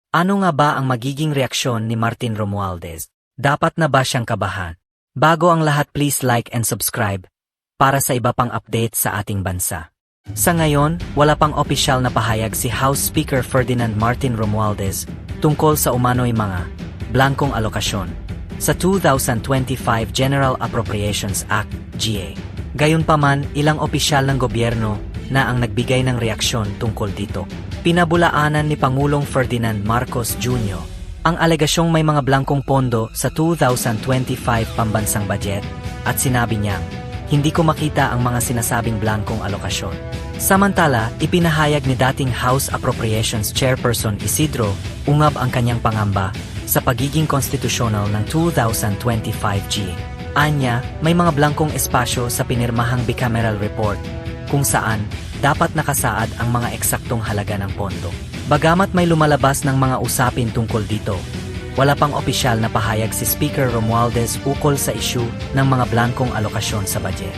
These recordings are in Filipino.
Ano nga ba ang magiging reaksyon ni Martin Romualdez? Dapat na ba siyang kabahan? Bago ang lahat, please like and subscribe para sa iba pang update sa ating bansa. Sa ngayon, wala pang opisyal na pahayag si House Speaker Ferdinand Martin Romualdez tungkol sa umano'y mga blankong alokasyon sa 2025 General Appropriations Act, GA. Gayunpaman, ilang opisyal ng gobyerno na ang nagbigay ng reaksyon tungkol dito. Pinabulaanan ni Pangulong Ferdinand Marcos Jr. ang alegasyong may mga blankong pondo sa 2025 pambansang budget at sinabi niyang, "Hindi ko makita ang mga sinasabing blankong alokasyon." Samantala, ipinahayag ni dating House Appropriations Chairperson Isidro Ungab ang kanyang pangamba sa pagiging konstitusyonal ng 2025 GA. Anya, may mga blankong espasyo sa pinirmahang bicameral report kung saan dapat nakasaad ang mga eksaktong halaga ng pondo. Bagamat may lumalabas ng mga usapin tungkol dito, wala pang opisyal na pahayag si Speaker Romualdez ukol sa isyu ng mga blankong alokasyon sa budget.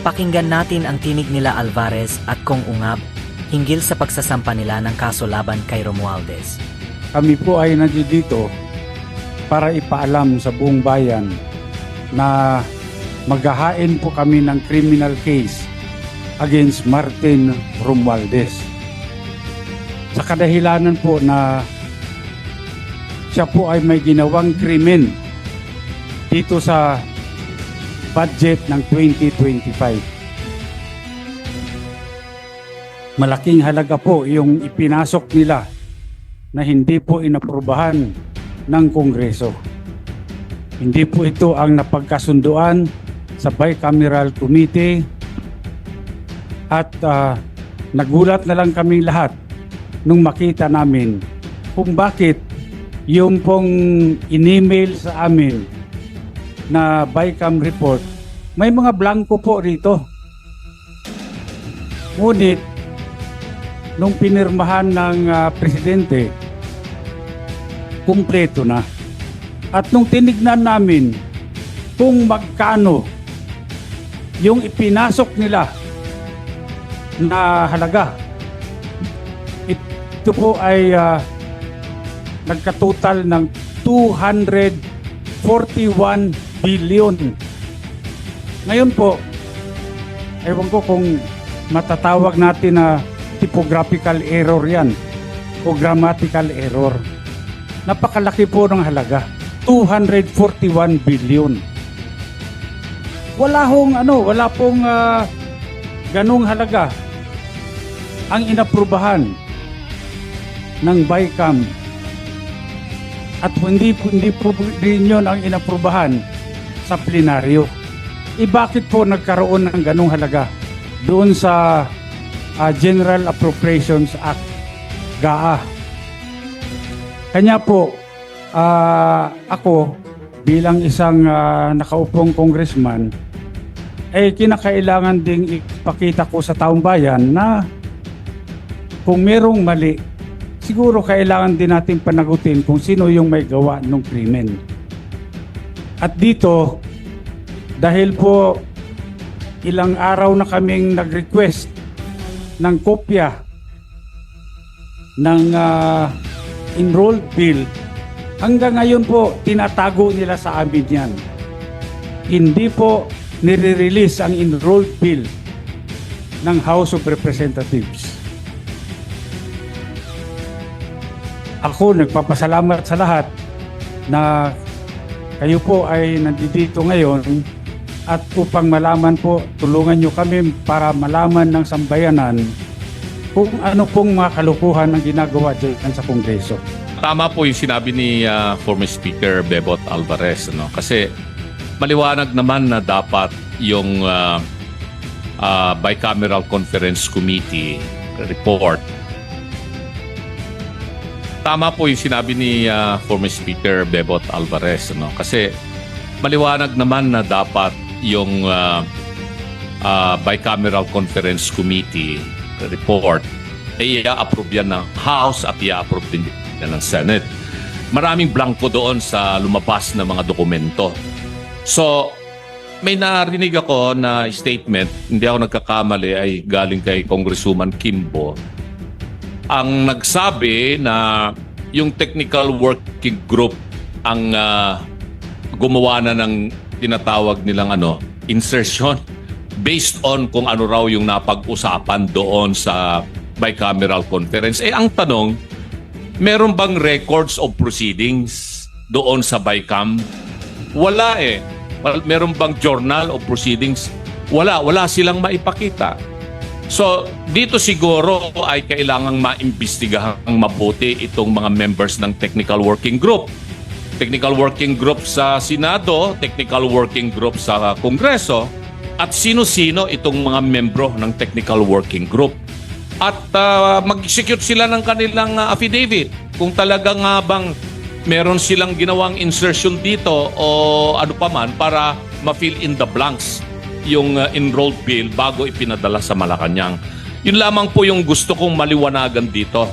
Pakinggan natin ang tinig nila Alvarez at Kong Ungab hinggil sa pagsasampa nila ng kaso laban kay Romualdez. Kami po ay nandito para ipaalam sa buong bayan na maghahain po kami ng criminal case against Martin Romualdez. Sa kadahilanan po na siya po ay may ginawang krimen dito sa budget ng 2025. Malaking halaga po yung ipinasok nila na hindi po inaprubahan ng Kongreso. Hindi po ito ang napagkasunduan sa Bicameral Committee at nagulat na lang kaming lahat nung makita namin kung bakit yung pong in-email sa amin na Bicam report, may mga blanco po rito. Ngunit, nung pinirmahan ng presidente, kumpleto na. At nung tinignan namin kung magkano yung ipinasok nila na halaga, ito po ay nagkatotal ng 241 billion. Ngayon po, ewan ko kung matatawag natin na typographical error yan o grammatical error. Napakalaki po ng halaga, 241 billion. Wala pong ganung halaga ang inaprubahan ng Bicam at hindi po rin yun ang inaprubahan sa plenaryo. Bakit po nagkaroon ng ganung halaga doon sa General Appropriations Act, GAA? Kanya po, ako bilang isang nakaupong congressman, kinakailangan ding ipakita ko sa taong bayan na kung merong mali, siguro kailangan din natin panagutin kung sino yung may gawa ng krimen. At dito, dahil po ilang araw na kaming nag-request ng kopya ng enrolled bill, hanggang ngayon po tinatago nila sa amin yan. Hindi po nire-release ang enrolled bill ng House of Representatives. Ako nagpapasalamat sa lahat na kayo po ay nandito ngayon at upang malaman po, tulungan nyo kami para malaman ng sambayanan kung ano pong mga kalukuhan ang ginagawa dyan sa Kongreso. Tama po yung sinabi ni former Speaker Bebot Alvarez, no? Kasi maliwanag naman na dapat yung Bicameral Conference Committee report. Tama po yung sinabi ni former Speaker Bebot Alvarez, no? Kasi maliwanag naman na dapat yung Bicameral Conference Committee report ay i-approve yan ng House at i-approve din yan ng Senate. Maraming blanco doon sa lumabas na mga dokumento. So, may narinig ako na statement, hindi ako nagkakamali, ay galing kay Congresswoman Kimbo, ang nagsabi na yung technical working group ang gumawa na ng tinatawag nilang insertion based on kung ano raw yung napag-usapan doon sa bicameral conference. Ang tanong, meron bang records of proceedings doon sa BICAM? Wala eh. Meron bang journal of proceedings? Wala silang maipakita. So, dito siguro ay kailangang maimbestigahang mabuti itong mga members ng Technical Working Group. Technical Working Group sa Senado, Technical Working Group sa Kongreso, at sino-sino itong mga membro ng Technical Working Group. At mag-execute sila ng kanilang affidavit kung talaga nga bang meron silang ginawang insertion dito o ano pa man para ma-fill in the blanks yung enrolled bill bago ipinadala sa Malacanang. Yun lamang po yung gusto kong maliwanagan dito.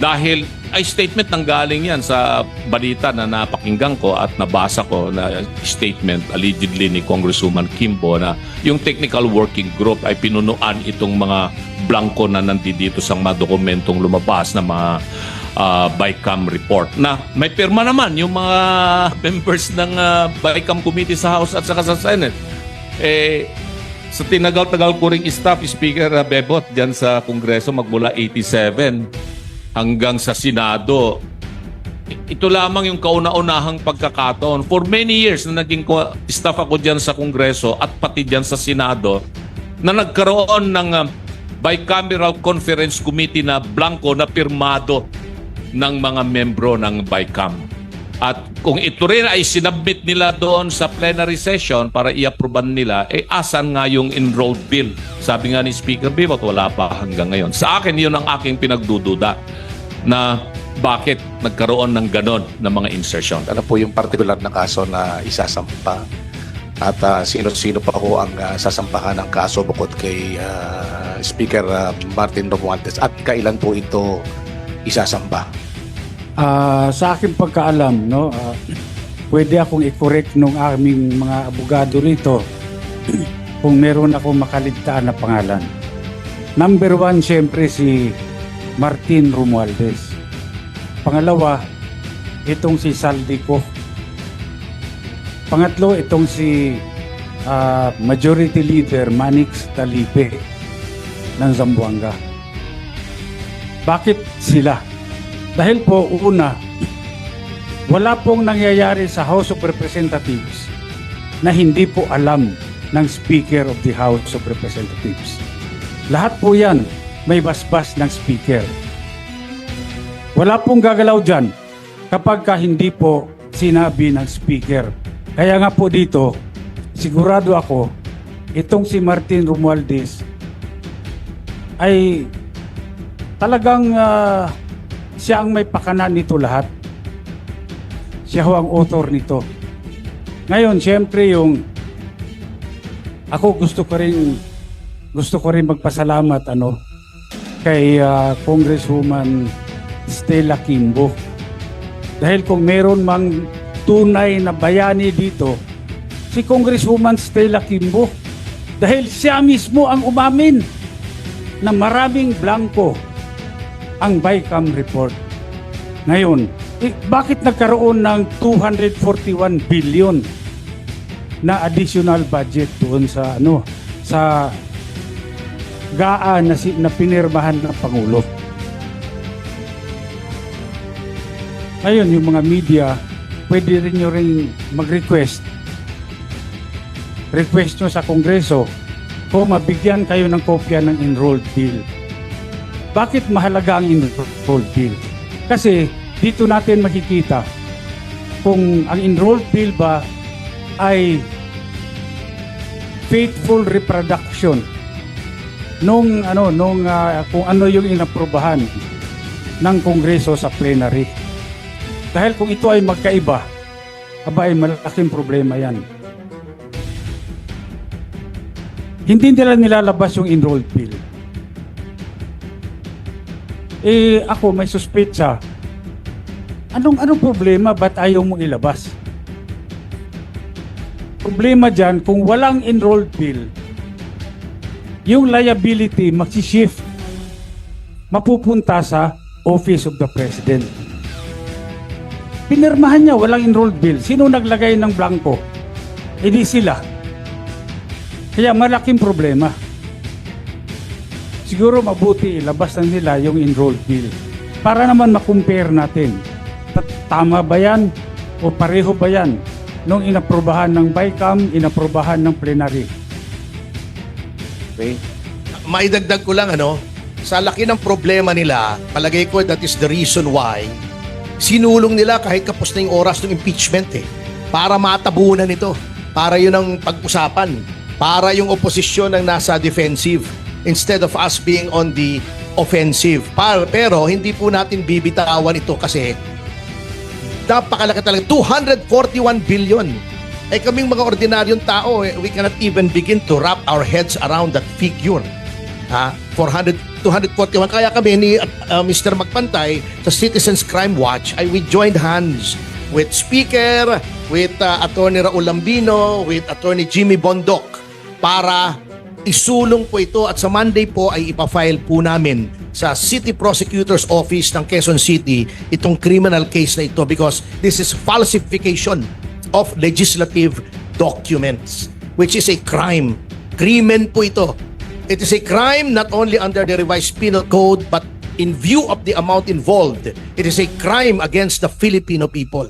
Dahil ay statement nang galing yan sa balita na napakinggan ko at nabasa ko na statement allegedly ni Congresswoman Kimbo na yung Technical Working Group ay pinunuan itong mga blanco na nandito sa mga dokumentong lumabas na mga BICAM report na may pirma naman yung mga members ng BICAM committee sa House at saka sa Senate. Sa tinagal-tagal ko ring staff, Speaker Bebot, dyan sa Kongreso magmula 87 hanggang sa Senado, ito lamang yung kauna-unahang pagkakataon. For many years na naging staff ako dyan sa Kongreso at pati dyan sa Senado na nagkaroon ng bicameral conference committee na blanco na pirmado ng mga membro ng BICAM. At kung ito rin ay sinabmit nila doon sa plenary session para i-approvean nila, asan nga yung enrolled bill? Sabi nga ni Speaker Bibot, wala pa hanggang ngayon. Sa akin, yun ang aking pinagdududa na bakit nagkaroon ng ganon na mga insertion. Ano po yung particular na kaso na isasampa? At sino-sino pa ho ang sasampahan ng kaso bukod kay Speaker Martin Romualdez? At kailan po ito isasampa? Sa aking pagkaalam, no, pwede akong i-correct nung aming mga abogado rito kung meron akong makaligtaan na pangalan. Number 1, siyempre si Martin Romualdez. Pangalawa, itong si Saldico. Pangatlo, itong si Majority Leader Manix Talipe ng Zamboanga. Bakit sila? Dahil po, una, wala pong nangyayari sa House of Representatives na hindi po alam ng Speaker of the House of Representatives. Lahat po yan may basbas ng Speaker. Wala pong gagalaw dyan kapag hindi po sinabi ng Speaker. Kaya nga po dito, sigurado ako, itong si Martin Romualdez ay talagang siya ang may pakanan nito lahat. Siya ho ang author nito. Ngayon, siyempre ako gusto ko rin magpasalamat kay Congresswoman Stella Kimbo. Dahil kung meron mang tunay na bayani dito, si Congresswoman Stella Kimbo. Dahil siya mismo ang umamin na maraming blanco ang BICAM report. Ngayon, bakit nagkaroon ng 241 billion na additional budget doon sa sa GAA na pinirmahan ng Pangulo? Ngayon, yung mga media, pwede rin nyo rin mag-request. Request nyo sa Kongreso kung mabigyan kayo ng kopya ng enrolled bill. Bakit mahalaga ang enrolled bill? Kasi dito natin makikita kung ang enrolled bill ba ay faithful reproduction kung ano yung inaprubahan ng Kongreso sa plenary. Dahil kung ito ay magkaiba, ay malaking problema yan. Hindi nila nilalabas yung enrolled bill. Ako may suspetsa. Anong problema? Ba't ayaw mo ilabas? Problema dyan, kung walang enrolled bill, yung liability magsishift, mapupunta sa Office of the President. Pinirmahan niya, walang enrolled bill. Sino naglagay ng blanco? Hindi sila. Kaya malaking problema. Siguro mabuti ilabas na nila yung enrolled bill para naman makumpare natin. Tama ba yan o pareho ba yan nung inaprobahan ng BICAM, inaprobahan ng plenary? Okay. Maidagdag ko lang sa laki ng problema nila, palagay ko that is the reason why sinulong nila kahit kapos na yung oras ng impeachment para matabunan ito, para yun ang pag-usapan, para yung oposisyon ang nasa defensive instead of us being on the offensive. Pero hindi po natin bibitawan ito kasi napakalaki talaga, 241 billion. Kaming mga ordinaryong tao, we cannot even begin to wrap our heads around that figure. 241. Kaya kami ni Mr. Magpantay sa Citizens Crime Watch we joined hands with Speaker, with Attorney Raul Lambino, with Attorney Jimmy Bondoc para isulong po ito at sa Monday po ay ipafile po namin sa City Prosecutor's Office ng Quezon City itong criminal case na ito because this is falsification of legislative documents which is a crime. Krimen po ito. It is a crime not only under the revised penal code but in view of the amount involved, it is a crime against the Filipino people.